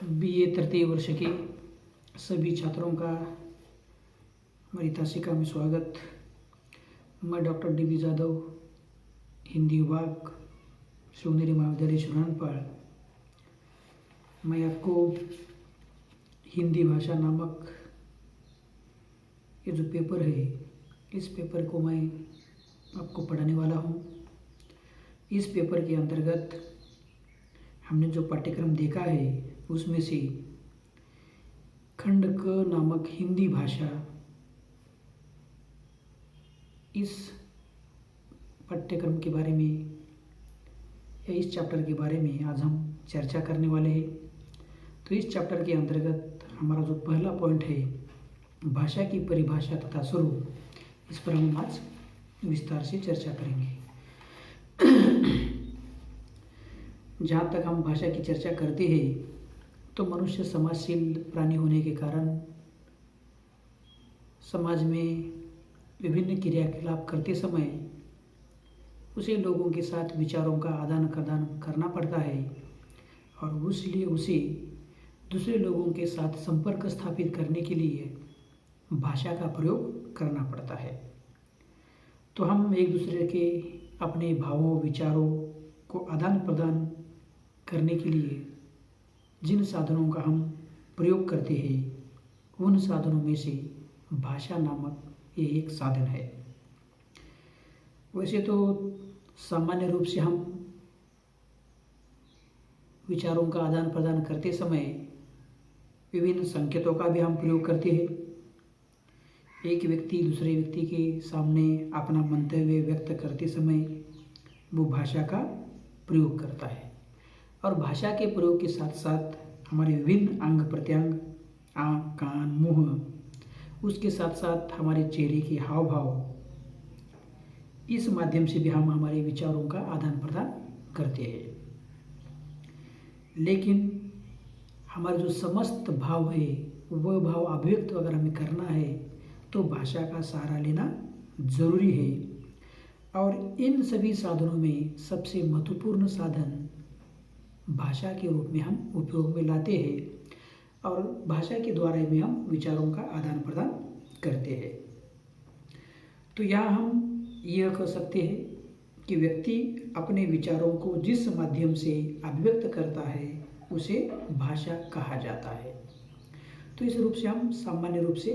BA तृतीय वर्ष के सभी छात्रों का हमारी तासिका में स्वागत। मैं डॉक्टर डी जादव, हिंदी विभाग, शिवनेरी महाविद्यालय सुरानपाल। मैं आपको हिंदी भाषा नामक ये जो पेपर है, इस पेपर को मैं आपको पढ़ाने वाला हूँ। इस पेपर के अंतर्गत हमने जो पाठ्यक्रम देखा है उसमें से खंड क नामक हिंदी भाषा, इस पाठ्यक्रम के बारे में या इस चैप्टर के बारे में आज हम चर्चा करने वाले हैं। तो इस चैप्टर के अंतर्गत हमारा जो पहला पॉइंट है भाषा की परिभाषा तथा स्वरूप, इस पर हम आज विस्तार से चर्चा करेंगे। जहाँ तक हम भाषा की चर्चा करते हैं तो मनुष्य समाजशील प्राणी होने के कारण समाज में विभिन्न क्रियाकलाप करते समय उसे लोगों के साथ विचारों का आदान प्रदान करना पड़ता है और इसलिए उसे दूसरे लोगों के साथ संपर्क स्थापित करने के लिए भाषा का प्रयोग करना पड़ता है। तो हम एक दूसरे के अपने भावों विचारों को आदान प्रदान करने के लिए जिन साधनों का हम प्रयोग करते हैं उन साधनों में से भाषा नामक ये एक साधन है। वैसे तो सामान्य रूप से हम विचारों का आदान प्रदान करते समय विभिन्न संकेतों का भी हम प्रयोग करते हैं। एक व्यक्ति दूसरे व्यक्ति के सामने अपना मंतव्य व्यक्त करते समय वो भाषा का प्रयोग करता है और भाषा के प्रयोग के साथ साथ हमारे विभिन्न अंग प्रत्यंग, आँख, कान, मुँह, उसके साथ साथ हमारे चेहरे के हाव भाव, इस माध्यम से भी हम हमारे विचारों का आदान प्रदान करते हैं। लेकिन हमारे जो समस्त भाव है वह भाव अभिव्यक्त अगर हमें करना है तो भाषा का सहारा लेना जरूरी है। और इन सभी साधनों में सबसे महत्वपूर्ण साधन भाषा के रूप में हम उपयोग में लाते हैं और भाषा के द्वारा में हम विचारों का आदान प्रदान करते हैं। तो यहाँ हम यह कह सकते हैं कि व्यक्ति अपने विचारों को जिस माध्यम से अभिव्यक्त करता है उसे भाषा कहा जाता है। तो इस रूप से हम सामान्य रूप से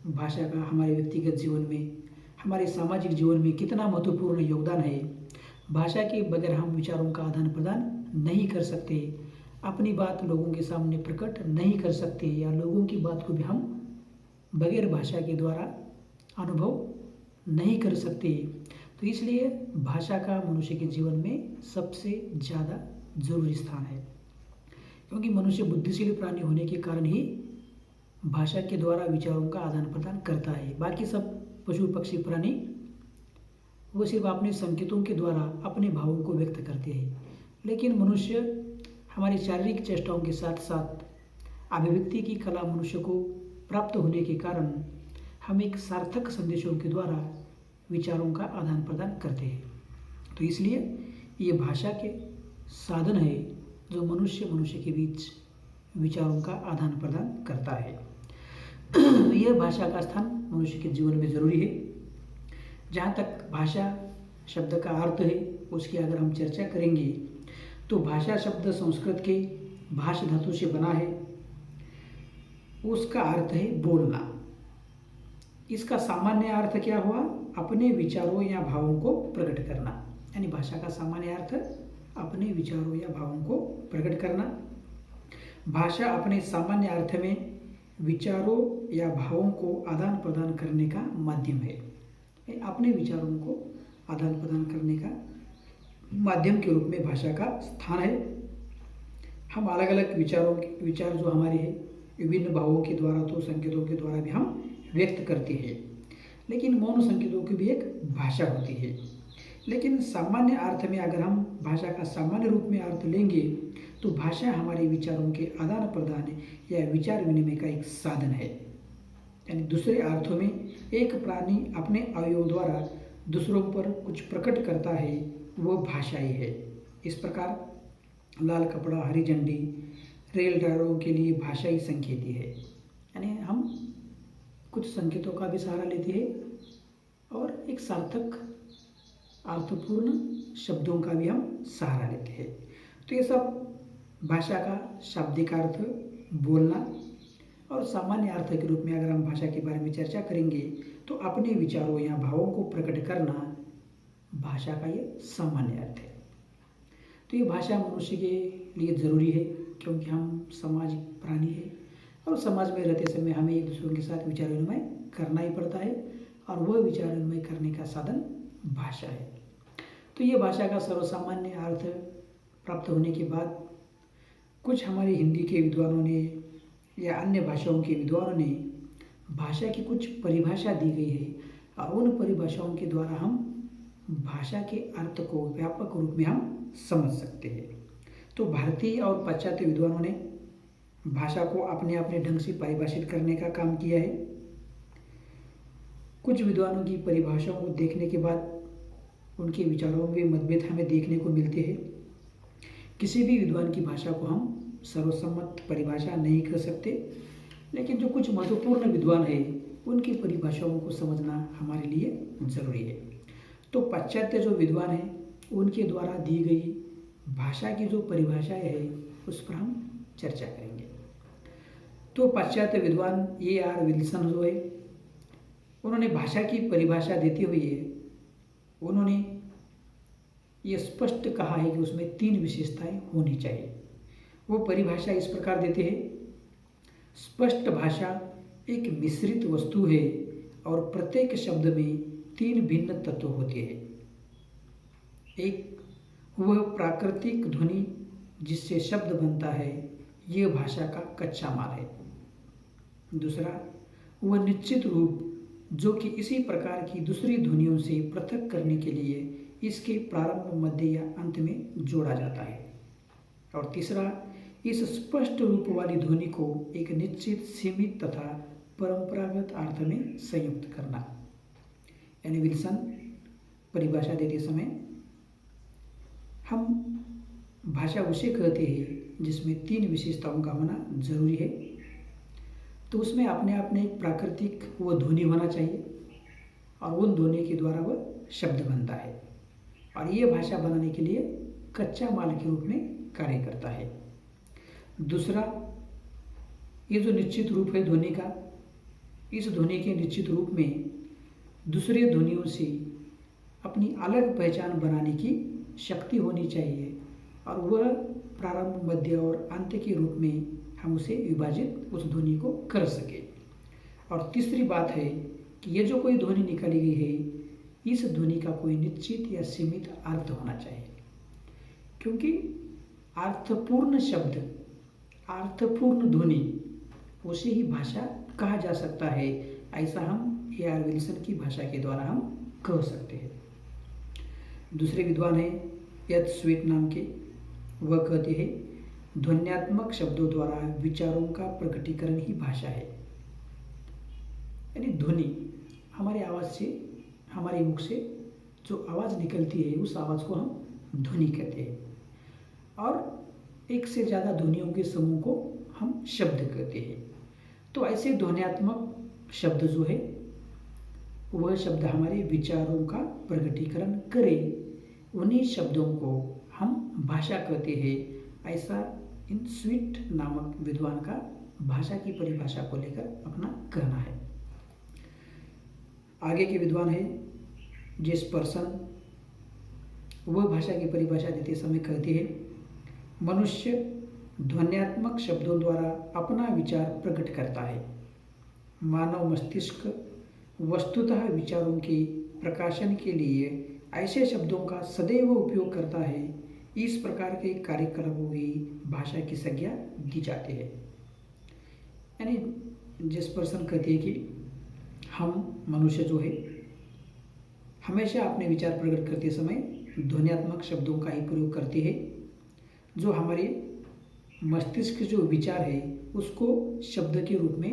भाषा का हमारे व्यक्तिगत जीवन में, हमारे सामाजिक जीवन में कितना महत्वपूर्ण योगदान है। भाषा के बगैर हम विचारों का आदान प्रदान नहीं कर सकते, अपनी बात लोगों के सामने प्रकट नहीं कर सकते या लोगों की बात को भी हम बगैर भाषा के द्वारा अनुभव नहीं कर सकते। तो इसलिए भाषा का मनुष्य के जीवन में सबसे ज़्यादा जरूरी स्थान है, क्योंकि मनुष्य बुद्धिशील प्राणी होने के कारण ही भाषा के द्वारा विचारों का आदान प्रदान करता है। बाकी सब पशु पक्षी प्राणी वो सिर्फ अपने संकेतों के द्वारा अपने भावों को व्यक्त करते हैं, लेकिन मनुष्य हमारी शारीरिक चेष्टाओं के साथ साथ अभिव्यक्ति की कला मनुष्य को प्राप्त होने के कारण हम एक सार्थक संदेशों के द्वारा विचारों का आदान प्रदान करते हैं। तो इसलिए ये भाषा के साधन है जो मनुष्य के बीच विचारों का आदान प्रदान करता है। यह भाषा का स्थान मनुष्य के जीवन में जरूरी है। जहाँ तक भाषा शब्द का अर्थ है उसकी अगर हम चर्चा करेंगे तो भाषा शब्द संस्कृत के भाष धातु से बना है। उसका अर्थ है बोलना। इसका सामान्य अर्थ क्या हुआ? अपने विचारों या भावों को प्रकट करना। यानी भाषा का सामान्य अर्थ अपने विचारों या भावों को प्रकट करना। भाषा अपने सामान्य अर्थ में विचारों या भावों को आदान प्रदान करने का माध्यम है। अपने विचारों को आदान प्रदान करने का माध्यम के रूप में भाषा का स्थान है। हम अलग अलग विचार जो हमारे हैं विभिन्न भावों के द्वारा तो संकेतों के द्वारा भी हम व्यक्त करते हैं, लेकिन मौन संकेतों की भी एक भाषा होती है। लेकिन सामान्य अर्थ में अगर हम भाषा का सामान्य रूप में अर्थ लेंगे तो भाषा हमारे विचारों के आदान प्रदान या विचार विनिमय का एक साधन है। यानी दूसरे अर्थों में एक प्राणी अपने अवयव द्वारा दूसरों पर कुछ प्रकट करता है, वो भाषा ही है। इस प्रकार लाल कपड़ा, हरी झंडी, रेल ड्राइवरों के लिए भाषा ही संकेती है, यानी हम कुछ संकेतों का भी सहारा लेते हैं और एक सार्थक अर्थपूर्ण शब्दों का भी हम सहारा लेते हैं। तो ये सब भाषा का शाब्दिक अर्थ, बोलना और सामान्य अर्थ के रूप में अगर हम भाषा के बारे में चर्चा करेंगे तो अपने विचारों या भावों को प्रकट करना भाषा का ये सामान्य अर्थ है। तो ये भाषा मनुष्य के लिए ज़रूरी है क्योंकि हम सामाजिक प्राणी है और समाज में रहते समय हमें एक दूसरे के साथ विचार विनिमय करना ही पड़ता है और वह विचार विनिमय करने का साधन भाषा है। तो ये भाषा का सर्वसामान्य अर्थ प्राप्त होने के बाद कुछ हमारे हिंदी के विद्वानों ने या अन्य भाषाओं के विद्वानों ने भाषा की कुछ परिभाषा दी गई है और उन परिभाषाओं के द्वारा हम भाषा के अर्थ को व्यापक रूप में हम समझ सकते हैं। तो भारतीय और पाश्चात्य विद्वानों ने भाषा को अपने अपने ढंग से परिभाषित करने का काम किया है। कुछ विद्वानों की परिभाषाओं को देखने के बाद उनके विचारों में मतभेद हमें देखने को मिलते हैं। किसी भी विद्वान की भाषा को हम सर्वसम्मत परिभाषा नहीं कर सकते, लेकिन जो कुछ महत्वपूर्ण विद्वान है उनकी परिभाषाओं को समझना हमारे लिए ज़रूरी है। तो पाश्चात्य जो विद्वान हैं उनके द्वारा दी गई भाषा की जो परिभाषाएं है उस पर हम चर्चा करेंगे। तो पाश्चात्य विद्वान A.R. विल्सन जो है उन्होंने भाषा की परिभाषा देते हुए उन्होंने ये स्पष्ट कहा है कि उसमें 3 विशेषताएं होनी चाहिए। वो परिभाषा इस प्रकार देते हैं, स्पष्ट भाषा एक मिश्रित वस्तु है और प्रत्येक शब्द में 3 भिन्न तत्व होते हैं। एक, वह प्राकृतिक ध्वनि जिससे शब्द बनता है, यह भाषा का कच्चा माल है। दूसरा, वह निश्चित रूप जो कि इसी प्रकार की दूसरी ध्वनियों से पृथक करने के लिए इसके प्रारंभ, मध्य या अंत में जोड़ा जाता है। और तीसरा, इस स्पष्ट रूप वाली ध्वनि को एक निश्चित, सीमित तथा परंपरागत अर्थ में संयुक्त करना। यानी विल्सन परिभाषा देते समय हम भाषा उसे कहते हैं जिसमें 3 विशेषताओं का होना जरूरी है। तो उसमें अपने आप में एक प्राकृतिक वो ध्वनि होना चाहिए और उन ध्वनि के द्वारा वह शब्द बनता है और ये भाषा बनाने के लिए कच्चा माल के रूप में कार्य करता है। दूसरा, ये जो निश्चित रूप है ध्वनि का, इस ध्वनि के निश्चित रूप में दूसरे ध्वनियों से अपनी अलग पहचान बनाने की शक्ति होनी चाहिए और वह प्रारंभ, मध्य और अंत के रूप में हम उसे विभाजित उस ध्वनि को कर सके। और तीसरी बात है कि ये जो कोई ध्वनि निकाली गई है इस ध्वनि का कोई निश्चित या सीमित अर्थ होना चाहिए, क्योंकि अर्थपूर्ण शब्द, अर्थपूर्ण ध्वनि उसे ही भाषा कहा जा सकता है। ऐसा हम A.R. विल्सन की भाषा के द्वारा हम कह सकते हैं। दूसरे विद्वान हैं एच स्वीट नाम के, वह कहते हैं ध्वन्यात्मक शब्दों द्वारा विचारों का प्रकटीकरण ही भाषा है। यानी ध्वनि हमारे आवाज़ से, हमारे मुख से जो आवाज़ निकलती है उस आवाज़ को हम ध्वनि कहते हैं और एक से ज़्यादा ध्वनियों के समूह को हम शब्द कहते हैं। तो ऐसे ध्वन्यात्मक शब्द जो है वह शब्द हमारे विचारों का प्रकटीकरण करे, उन्हीं शब्दों को हम भाषा कहते हैं। ऐसा इन स्वीट नामक विद्वान का भाषा की परिभाषा को लेकर अपना कहना है। आगे के विद्वान है जेस्पर्सन, वह भाषा की परिभाषा देते समय कहते हैं मनुष्य ध्वन्यात्मक शब्दों द्वारा अपना विचार प्रकट करता है। मानव मस्तिष्क वस्तुतः विचारों के प्रकाशन के लिए ऐसे शब्दों का सदैव उपयोग करता है। इस प्रकार के कार्यक्रमों की भाषा की संज्ञा दी जाती है। यानी जेस्पर्सन कहते हैं कि हम मनुष्य जो है हमेशा अपने विचार प्रकट करते समय ध्वन्यात्मक शब्दों का ही प्रयोग करते हैं, जो हमारे मस्तिष्क जो विचार है उसको शब्द के रूप में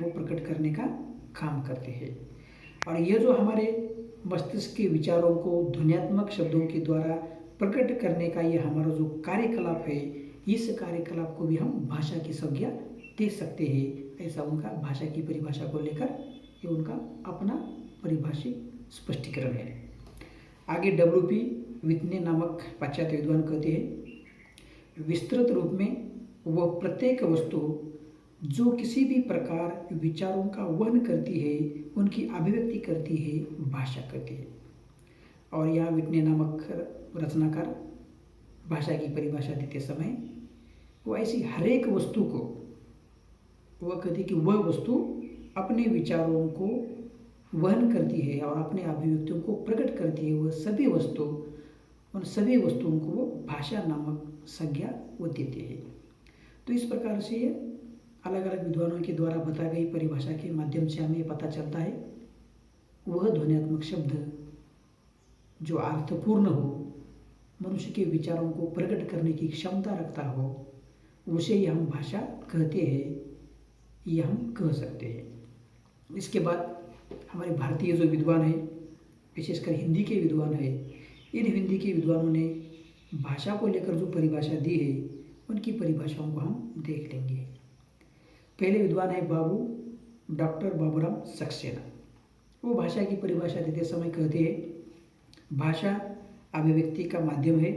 वो प्रकट करने का काम करते हैं। और ये जो हमारे मस्तिष्क के विचारों को ध्वन्यात्मक शब्दों के द्वारा प्रकट करने का ये हमारा जो कार्यकलाप है, इस कार्यकलाप को भी हम भाषा की संज्ञा दे सकते हैं। ऐसा उनका भाषा की परिभाषा को लेकर ये उनका अपना परिभाषित स्पष्टीकरण है। आगे WP वित्ने नामक पाश्चात्य विद्वान कहते हैं, विस्तृत रूप में वह प्रत्येक वस्तु जो किसी भी प्रकार विचारों का वहन करती है, उनकी अभिव्यक्ति करती है, भाषा करती है। और यहाँ वित्ने नामक रचनाकार भाषा की परिभाषा देते समय वो ऐसी हरेक वस्तु को वह कहती कि वह वस्तु अपने विचारों को वहन करती है और अपने अभिव्यक्तियों को प्रकट करती है। वह सभी वस्तु, उन सभी वस्तुओं को वो भाषा नामक संज्ञा वो देते हैं। तो इस प्रकार से ये अलग अलग विद्वानों के द्वारा बताई गई परिभाषा के माध्यम से हमें पता चलता है वह ध्वन्यात्मक शब्द जो अर्थपूर्ण हो, मनुष्य के विचारों को प्रकट करने की क्षमता रखता हो, उसे ही हम भाषा कहते हैं, ये हम कह सकते हैं। इसके बाद हमारे भारतीय जो विद्वान है, विशेषकर हिंदी के विद्वान है, इन हिंदी के विद्वानों ने भाषा को लेकर जो परिभाषा दी है, उनकी परिभाषाओं को हम देख लेंगे। पहले विद्वान है डॉक्टर बाबूराम सक्सेना। वो भाषा की परिभाषा देते समय कहते हैं, भाषा अभिव्यक्ति का माध्यम है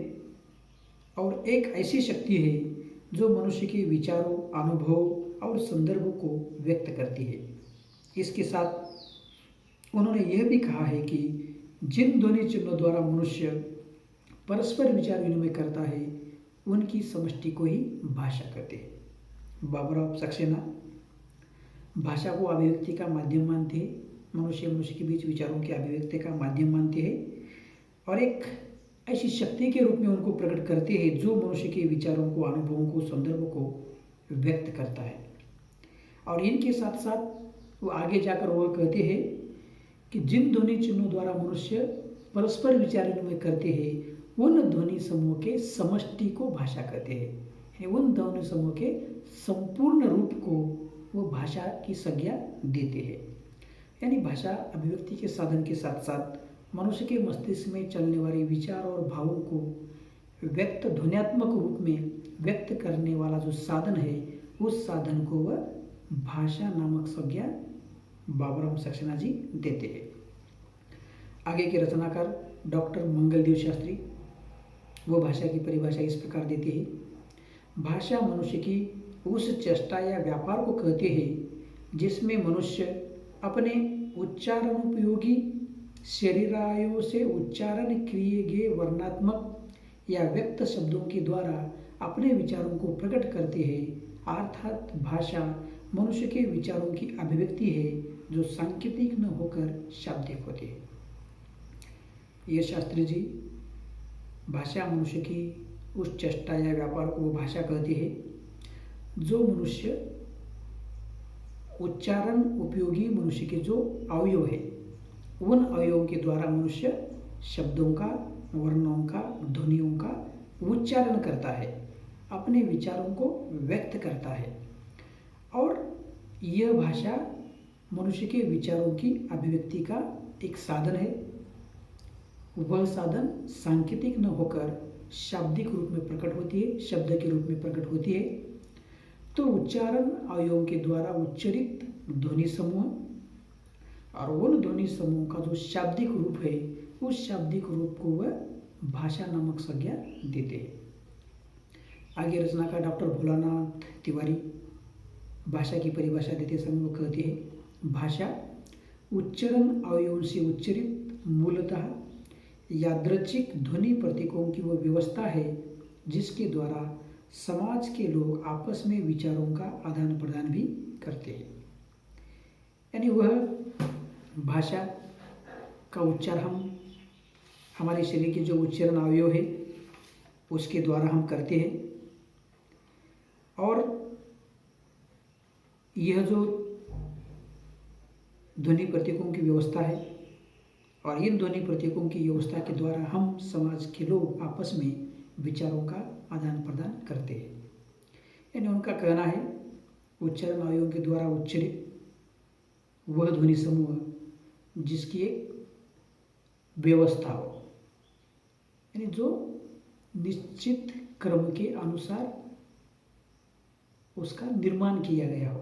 और एक ऐसी शक्ति है जो मनुष्य के विचारों, अनुभव और संदर्भों को व्यक्त करती है। इसके साथ उन्होंने यह भी कहा है कि जिन ध्वनि चिन्हों द्वारा मनुष्य परस्पर विचार विनिमय करता है, उनकी समष्टि को ही भाषा कहते हैं। बाबूराव सक्सेना भाषा को अभिव्यक्ति का माध्यम मानते हैं, मनुष्य के बीच विचारों के अभिव्यक्ति का माध्यम मानते हैं और एक ऐसी शक्ति के रूप में उनको प्रकट करते हैं जो मनुष्य के विचारों को, अनुभवों को, संदर्भों को व्यक्त करता है। और इनके साथ साथ वो आगे जाकर वह कहते हैं कि जिन ध्वनि चिन्हों द्वारा मनुष्य परस्पर विचार विनिमय करते हैं, उन ध्वनि समूह के समष्टि को भाषा कहते हैं। उन ध्वनि समूह के संपूर्ण रूप को वो भाषा की संज्ञा देते हैं। यानी भाषा अभिव्यक्ति के साधन के साथ साथ मनुष्य के मस्तिष्क में चलने वाले विचार और भावों को व्यक्त ध्वन्यात्मक रूप में व्यक्त करने वाला जो साधन है, उस साधन को वह भाषा नामक संज्ञा बाबूराम सक्सेना जी देते हैं। आगे के रचनाकार डॉक्टर मंगलदेव शास्त्री वो भाषा की परिभाषा इस प्रकार देते हैं, भाषा मनुष्य की उस चेष्टा या व्यापार को कहते हैं जिसमें मनुष्य अपने उच्चारणोपयोगी शरीरायों से उच्चारण किए गए वर्णात्मक या व्यक्त शब्दों के द्वारा अपने विचारों को प्रकट करते हैं। अर्थात भाषा मनुष्य के विचारों की अभिव्यक्ति है जो सांकेतिक न होकर शाब्दिक होती है। ये शास्त्री जी भाषा मनुष्य की उस चेष्टा या व्यापार को वो भाषा कहते हैं जो मनुष्य उच्चारण उपयोगी मनुष्य के जो अवयव है, उन अवयवों के द्वारा मनुष्य शब्दों का, वर्णों का, ध्वनियों का उच्चारण करता है, अपने विचारों को व्यक्त करता है। और यह भाषा मनुष्य के विचारों की अभिव्यक्ति का एक साधन है। वह साधन सांकेतिक न होकर शाब्दिक रूप में प्रकट होती है, शब्द के रूप में प्रकट होती है। तो उच्चारण अवयवों के द्वारा उच्चरित ध्वनि समूह और उन ध्वनि समूह का जो शाब्दिक रूप है, उस शाब्दिक रूप को वह भाषा नामक संज्ञा देते हैं। आगे रचनाकार डॉक्टर भोलानाथ तिवारी भाषा की परिभाषा देते समय वो कहते हैं, भाषा उच्चारण अवयवों से उच्चरित मूलतः यादृच्छिक ध्वनि प्रतीकों की वह व्यवस्था है जिसके द्वारा समाज के लोग आपस में विचारों का आदान प्रदान भी करते हैं। यानी वह भाषा का उच्चार हम हमारे शरीर के जो उच्चारण अवयव है उसके द्वारा हम करते हैं। और यह जो ध्वनि प्रतीकों की व्यवस्था है और इन ध्वनि प्रतीकों की व्यवस्था के द्वारा हम समाज के लोग आपस में विचारों का आदान प्रदान करते हैं। यानी उनका कहना है उच्चारण अवयवों के द्वारा उच्चरित वह ध्वनि समूह जिसकी एक व्यवस्था हो, यानी जो निश्चित क्रम के अनुसार उसका निर्माण किया गया हो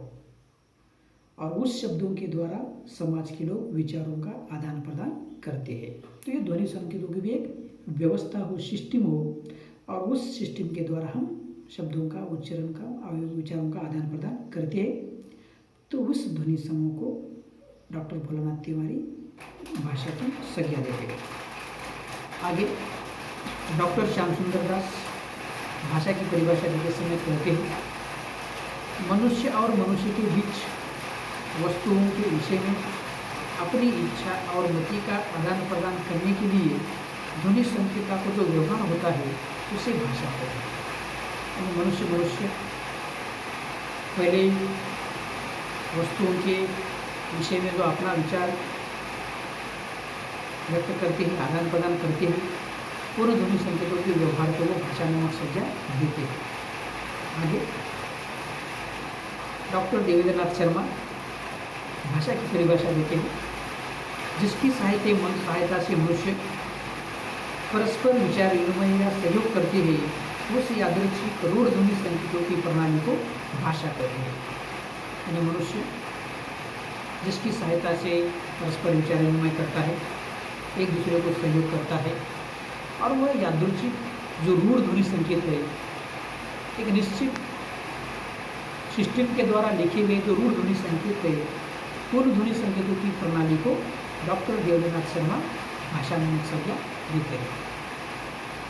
और उस शब्दों के द्वारा समाज के लोग विचारों का आदान प्रदान करते हैं। तो ये ध्वनि संकेतों की भी एक व्यवस्था हो, सिस्टम हो, और उस सिस्टम के द्वारा हम शब्दों का, उच्चारण का और विचारों का आदान प्रदान करते हैं। तो उस ध्वनि समूह को डॉक्टर भोलानाथ तिवारी भाषा की संज्ञा देते हैं। आगे डॉक्टर श्याम सुंदर दास भाषा की परिभाषा देते समय कहते हैं, मनुष्य और मनुष्य के बीच वस्तुओं के विषय में अपनी इच्छा और मति का आदान प्रदान करने के लिए ध्वनि संकेत को जो व्यवहार होता है उसे भाषा कहते हैं। मनुष्य पहले वस्तुओं के विषय में जो अपना विचार व्यक्त करते हैं, आदान प्रदान करते हैं, पूर्ण ध्वनि संकेतों के व्यवहार को वो भाषा नामक संज्ञा देते हैं। आगे डॉक्टर देवेंद्रनाथ शर्मा भाषा की परिभाषा देते हैं, जिसकी सहायता से मनुष्य परस्पर विचार विनिमय या सहयोग करते हैं, उस यादृच्छिक रूढ़ ध्वनि संकेतों की प्रणाली को भाषा कहते हैं। यानी मनुष्य जिसकी सहायता से परस्पर विचार विनिमय करता है, एक दूसरे को सहयोग करता है, और वह यादृच्छिक जो रूढ़ ध्वनि संकेत है, एक निश्चित सिस्टम के द्वारा लिखे गए जो रूढ़ ध्वनि संकेत है, पूर्ण ध्वनि संकेतों की प्रणाली को डॉक्टर देवेंद्रनाथ शर्मा भाषा नामक संज्ञा देते हैं।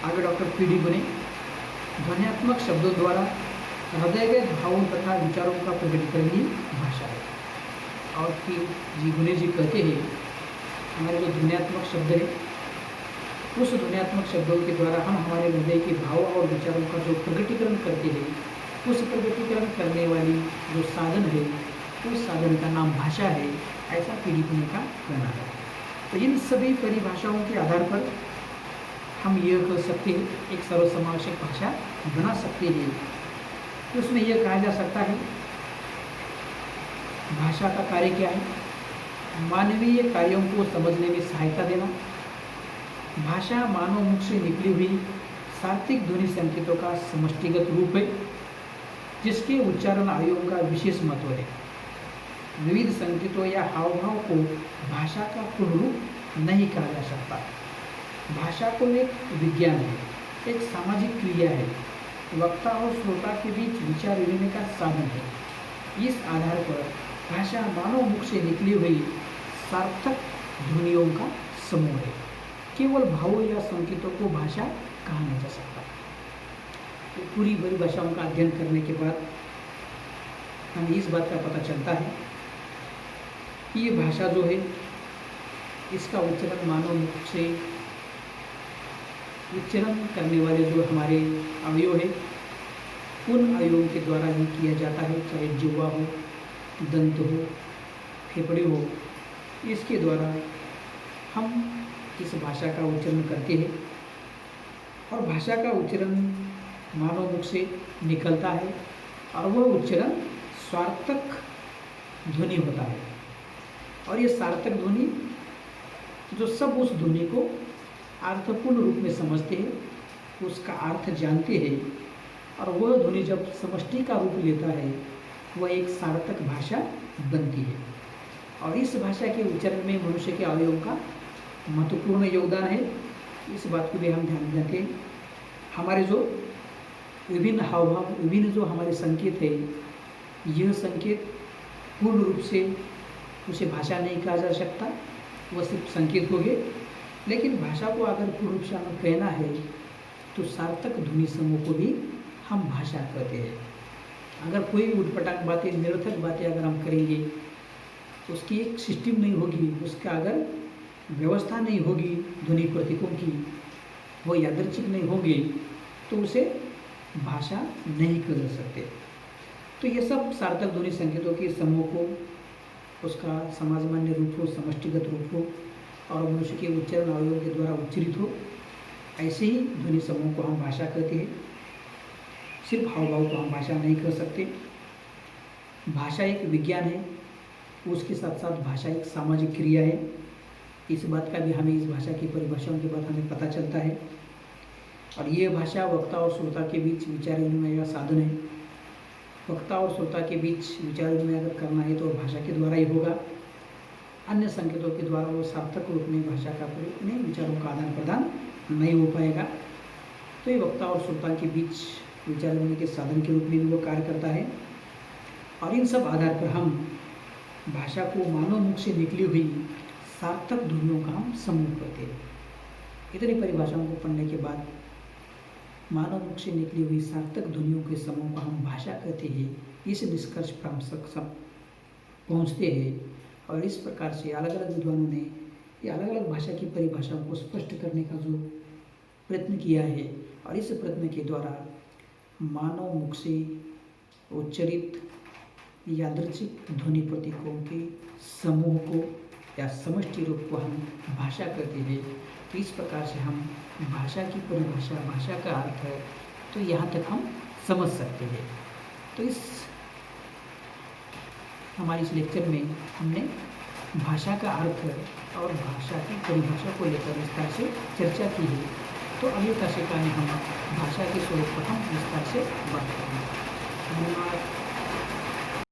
आगे डॉक्टर पी डी गुने ध्वन्यात्मक शब्दों द्वारा हृदयगत भावों तथा विचारों का प्रकटीकरण ही भाषा है। और फिर जी गुने जी कहते हैं, हमारे जो ध्वन्यात्मक शब्द है, उस ध्वन्यात्मक शब्दों के द्वारा हम हमारे हृदय के भाव और विचारों का जो प्रकटीकरण करते हैं, उस प्रकटीकरण करने वाली जो साधन है, उस साधन का नाम भाषा है, ऐसा पी डी गुने का कहना है। तो इन सभी परिभाषाओं के आधार पर हम यह कह सकते हैं, एक सर्वसमावेशक भाषा बना सकते हैं। तो उसमें यह कहा जा सकता है, भाषा का कार्य क्या है? मानवीय कार्यों को समझने में सहायता देना। भाषा मानव मुख से निकली हुई सात्विक ध्वनि संकेतों का समष्टिगत रूप है, जिसके उच्चारण आयामों का विशेष महत्व है। विविध संकेतों या हावभाव को भाषा का पूर्ण रूप नहीं कहा जा सकता। भाषा को एक विज्ञान है, एक सामाजिक क्रिया है, वक्ता और श्रोता के बीच विचार विनिमय का साधन है। इस आधार पर भाषा मानव मुख से निकली हुई सार्थक ध्वनियों का समूह है। केवल भावों या संकेतों को भाषा कहा नहीं जा सकता। तो पूरी परिभाषाओं का अध्ययन करने के बाद हमें इस बात का पता चलता है कि ये भाषा जो है, इसका उच्चारण मानव मुख से उच्चारण करने वाले जो हमारे अवयव है, उन अवयवों के द्वारा ही किया जाता है, चाहे जिह्वा हो, दंत हो, फेफड़े हो। इसके द्वारा हम इस भाषा का उच्चारण करते हैं, और भाषा का उच्चारण मानव मुख से निकलता है, और वह उच्चारण सार्थक ध्वनि होता है। और ये सार्थक ध्वनि जो सब उस ध्वनि को अर्थपूर्ण रूप में समझते हैं, उसका अर्थ जानते हैं, और वह ध्वनि जब समष्टि का रूप लेता है, वह एक सार्थक भाषा बनती है। और इस भाषा के उच्चारण में मनुष्य के अवयवों का महत्वपूर्ण योगदान है। इस बात को भी हम ध्यान रखें। हमारे जो विभिन्न हावभाव, विभिन्न जो हमारे संकेत है, यह संकेत पूर्ण रूप से उसे भाषा नहीं कहा जा सकता, वह सिर्फ संकेत हो गए। लेकिन भाषा को अगर पूर्ण रूप से हमें कहना है, तो सार्थक ध्वनि समूह को भी हम भाषा कहते हैं। अगर कोई उटपटांग बातें, निरर्थक बातें अगर हम करेंगे, तो उसकी एक सिस्टम नहीं होगी, उसका अगर व्यवस्था नहीं होगी ध्वनि प्रतीकों की, वो यादृच्छिक नहीं होंगे, तो उसे भाषा नहीं कह सकते। तो ये सब सार्थक ध्वनि संकेतों के समूह को, उसका समाजमान्य रूप हो, समष्टिगत रूप हो, और मनुष्य के उच्चारण अवयवों के द्वारा उच्चरित हो, ऐसे ही ध्वनि समूह को हम भाषा कहते हैं। सिर्फ हावभाव को हम भाषा नहीं कह सकते। भाषा एक विज्ञान है, उसके साथ साथ भाषा एक सामाजिक क्रिया है। इस बात का भी हमें इस भाषा की परिभाषाओं के बाद हमें पता चलता है। और ये भाषा वक्ता और श्रोता के बीच विचार विनिमय का साधन है। वक्ता और श्रोता के बीच विचार विनिमय अगर करना है तो भाषा के द्वारा ही होगा। अन्य संकेतों के द्वारा वो सार्थक रूप में भाषा का प्रयोग नहीं, विचारों का आदान प्रदान नहीं हो पाएगा। तो ये वक्ता और श्रोता के बीच विचार विनिमय के साधन के रूप में भी वो कार्य करता है। और इन सब आधार पर हम भाषा को मानव मुख से निकली हुई सार्थक ध्वनियों का हम समूह कहते हैं। इतनी परिभाषाओं को पढ़ने के बाद मानव मुख से निकली हुई सार्थक ध्वनियों के समूह को हम भाषा कहते हैं, इस निष्कर्ष पर हम सब पहुँचते हैं। और इस प्रकार से अलग अलग विद्वानों ने ये अलग अलग भाषा की परिभाषाओं को स्पष्ट करने का जो प्रयत्न किया है, और इस प्रयत्न के द्वारा मानव मुख से उच्चरित यादृच्छिक ध्वनि प्रतीकों के समूह को या समष्टि रूप को हम भाषा कहते हैं। तो इस प्रकार से हम भाषा की परिभाषा, भाषा का अर्थ है, तो यहाँ तक हम समझ सकते हैं। तो इस हमारे इस लेक्चर में हमने भाषा का अर्थ और भाषा की परिभाषा को लेकर विस्तार से चर्चा की है। तो अगली कक्षा में हम भाषा के स्वरूप पर हम विस्तार से बात करेंगे। धन्यवाद।